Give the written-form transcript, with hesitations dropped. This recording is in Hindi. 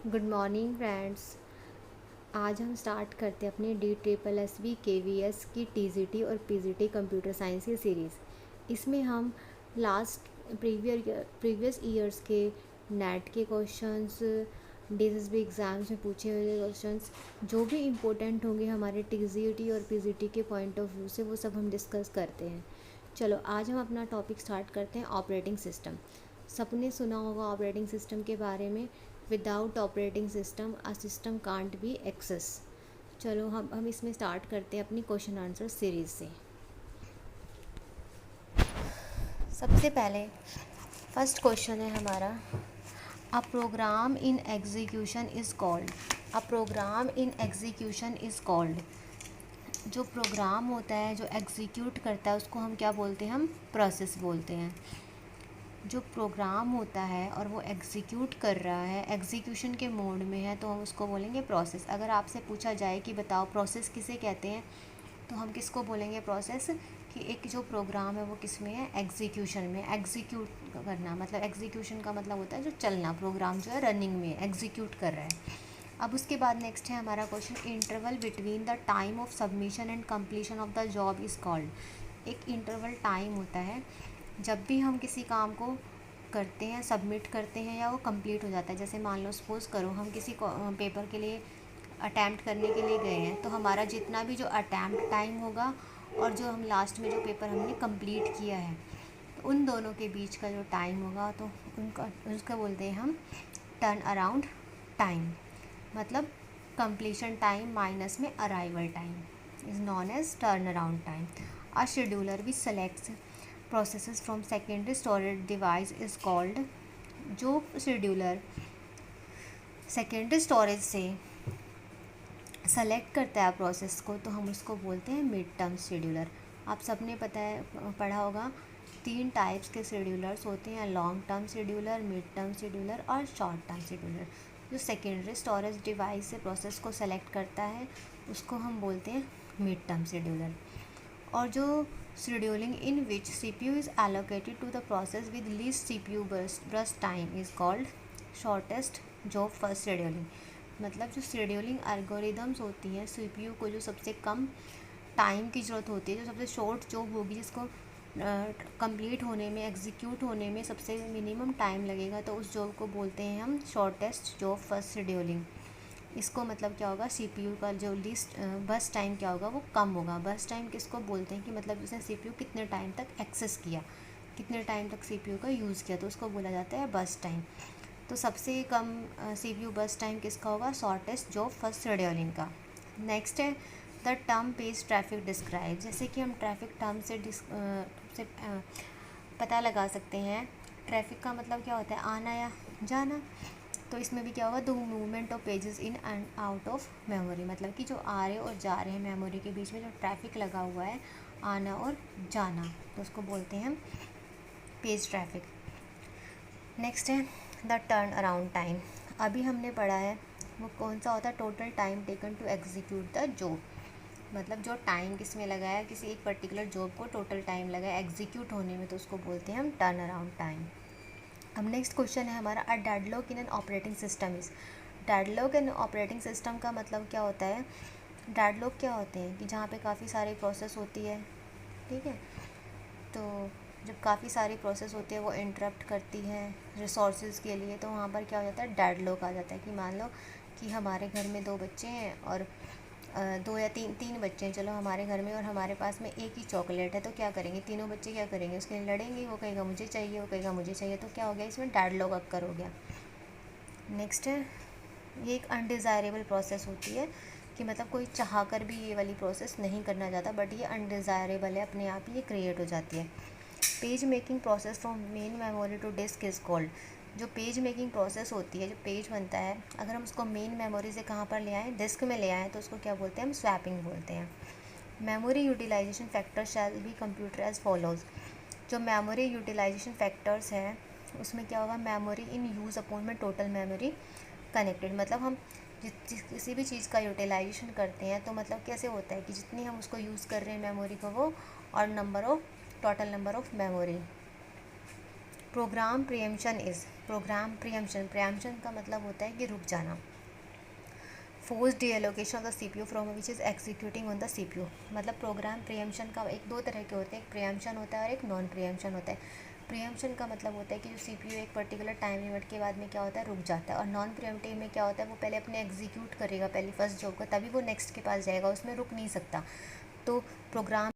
Good morning friends. आज हम स्टार्ट करते हैं अपनी DSSB KVS की TGT और PGT कंप्यूटर साइंस की सीरीज़। इसमें हम लास्ट प्रीवियस ईयर्स के नेट के क्वेश्चंस, DSSB एग्ज़ाम्स में पूछे हुए क्वेश्चंस, जो भी इम्पोर्टेंट होंगे हमारे TGT और PGT के पॉइंट ऑफ व्यू से, वो सब हम डिस्कस करते हैं। चलो आज हम अपना टॉपिक स्टार्ट करते हैं ऑपरेटिंग सिस्टम। सबने सुना होगा ऑपरेटिंग सिस्टम के बारे में। Without operating system a system can't be access. चलो हम इसमें स्टार्ट करते हैं अपनी क्वेश्चन आंसर सीरीज़ से। सबसे पहले फर्स्ट क्वेश्चन है हमारा, a program in execution is called. A program in execution is called. जो प्रोग्राम होता है, जो एग्जीक्यूट करता है, उसको हम क्या बोलते हैं? हम प्रोसेस बोलते हैं। जो प्रोग्राम होता है और वो एग्जीक्यूट कर रहा है, एग्जीक्यूशन के मोड में है, तो हम उसको बोलेंगे प्रोसेस। अगर आपसे पूछा जाए कि बताओ प्रोसेस किसे कहते हैं, तो हम किसको बोलेंगे प्रोसेस? कि एक जो प्रोग्राम है वो किस में है? एग्जीक्यूशन में। एग्जीक्यूट करना मतलब, एग्जीक्यूशन का मतलब होता है जो चलना, प्रोग्राम जो है रनिंग में एग्जीक्यूट कर रहा है। अब उसके बाद नेक्स्ट है हमारा question, interval between the time of submission and completion of the job is called. एक इंटरवल टाइम होता है जब भी हम किसी काम को करते हैं, सबमिट करते हैं, या वो कंप्लीट हो जाता है। जैसे मान लो, सपोज़ करो हम किसी पेपर के लिए अटैम्प्ट करने के लिए गए हैं, तो हमारा जितना भी जो अटैम्प्ट टाइम होगा और जो हम लास्ट में जो पेपर हमने कंप्लीट किया है, तो उन दोनों के बीच का जो टाइम होगा, तो उसका बोलते हैं हम टर्न अराउंड टाइम। मतलब कंप्लीशन टाइम माइनस में arrival time is known as turn around time. A scheduler which selects processes from secondary storage device is called. जो शेड्यूलर सेकेंडरी स्टोरेज से सेलेक्ट करता है प्रोसेस को, तो हम उसको बोलते हैं मिड टर्म शेड्यूलर। आप सबने पढ़ा होगा, 3 टाइप्स के शेड्यूलर्स होते हैं, long term scheduler, mid term scheduler और शॉर्ट टर्म शेड्यूलर। जो सेकेंडरी स्टोरेज डिवाइस से प्रोसेस को सेलेक्ट करता है, उसको हम बोलते हैं मिड टर्म शेड्यूलर। और जो scheduling in which CPU is allocated to the process with least CPU burst time is called shortest job first scheduling. मतलब जो शेड्यूलिंग एल्गोरिदम्स होती हैं, CPU को जो सबसे कम टाइम की ज़रूरत होती है, जो सबसे शॉर्ट जॉब होगी, जिसको कंप्लीट होने में, एग्जीक्यूट होने में सबसे मिनिमम टाइम लगेगा, तो उस जॉब को बोलते हैं हम शॉर्टेस्ट जॉब फर्स्ट शेड्यूलिंग। इसको मतलब क्या होगा, CPU का जो लिस्ट बस टाइम क्या होगा, वो कम होगा। बस टाइम किसको बोलते हैं? कि मतलब जैसे CPU कितने टाइम तक एक्सेस किया, कितने टाइम तक CPU का यूज़ किया, तो उसको बोला जाता है बस टाइम। तो सबसे कम CPU बस टाइम किसका होगा? शॉर्टेस्ट जॉब फर्स्ट शेड्यूलिंग का। नेक्स्ट है the term page traffic describe. जैसे कि हम ट्रैफिक टर्म से पता लगा सकते हैं, ट्रैफिक का मतलब क्या होता है? आना या जाना। तो इसमें भी क्या होगा? The movement of pages in and out of memory. मतलब कि जो आ रहे और जा रहे हैं मेमोरी के बीच में जो ट्रैफिक लगा हुआ है, आना और जाना, तो उसको बोलते हैं हम पेज ट्रैफिक। नेक्स्ट है द टर्न अराउंड टाइम। अभी हमने पढ़ा है वो कौन सा होता है? Total time taken to execute the job. मतलब जो टाइम किस में लगा है, किसी एक पर्टिकुलर जॉब को टोटल टाइम लगा है एग्जीक्यूट होने में, तो उसको बोलते हैं हम टर्न अराउंड टाइम। अब नेक्स्ट क्वेश्चन है हमारा, a deadlock in an operating system is. Deadlock in operating system का मतलब क्या होता है? डेडलॉक क्या होते हैं? कि जहाँ पे काफ़ी सारी प्रोसेस होती है, ठीक है, तो जब काफ़ी सारी प्रोसेस होती है, वो इंटरप्ट करती हैं रिसोर्सेज के लिए, तो वहाँ पर क्या हो जाता है? डेडलॉक आ जाता है। कि मान लो कि हमारे घर में 2 बच्चे हैं और 2 या 3 बच्चे हैं, चलो हमारे घर में, और हमारे पास में एक ही चॉकलेट है, तो क्या करेंगे? तीनों बच्चे क्या करेंगे? उसके लिए लड़ेंगे। वो कहेगा मुझे चाहिए, वो कहेगा मुझे चाहिए, तो क्या हो गया? इसमें डेडलॉक अक्कर हो गया। नेक्स्ट है, ये एक अनडिज़ायरेबल प्रोसेस होती है, कि मतलब कोई चाह कर भी ये वाली प्रोसेस नहीं करना चाहता, बट ये अनडिज़ायरेबल है, अपने आप ही ये क्रिएट हो जाती है। Page making process from main memory to disk is called. जो पेज मेकिंग प्रोसेस होती है, जो पेज बनता है, अगर हम उसको मेन मेमोरी से कहाँ पर ले आएँ? डिस्क में ले आएँ, तो उसको क्या बोलते हैं? हम स्वैपिंग बोलते हैं। Memory utilisation factor shall be computer as follows. जो मेमोरी यूटिलाइजेशन फैक्टर्स हैं, उसमें क्या होगा? मेमोरी इन यूज़ अपॉन में टोटल मेमोरी कनेक्टेड। मतलब हम किसी भी चीज़ का यूटिलाइजेशन करते हैं, तो मतलब कैसे होता है? कि जितनी हम उसको यूज़ कर रहे हैं मेमोरी को, वो और total number of memory. Program preemption is, program preemption का मतलब होता है कि रुक जाना। Force deallocation of the CPU from which is executing on the CPU. मतलब प्रोग्राम प्रियम्पशन का एक दो तरह के होते हैं, एक प्रियम्पशन होता है और एक नॉन प्रियम्पशन होता है। प्रियम्पशन का मतलब होता है कि जो सीपीयू एक पर्टिकुलर टाइम लिमिट के बाद में क्या होता है, रुक जाता है। और नॉन प्रियम्पटिव में क्या होता है, वो पहले अपने एग्जीक्यूट करेगा पहली फर्स्ट जॉब को, तभी वो नेक्स्ट के पास जाएगा, उसमें रुक नहीं सकता। तो प्रोग्राम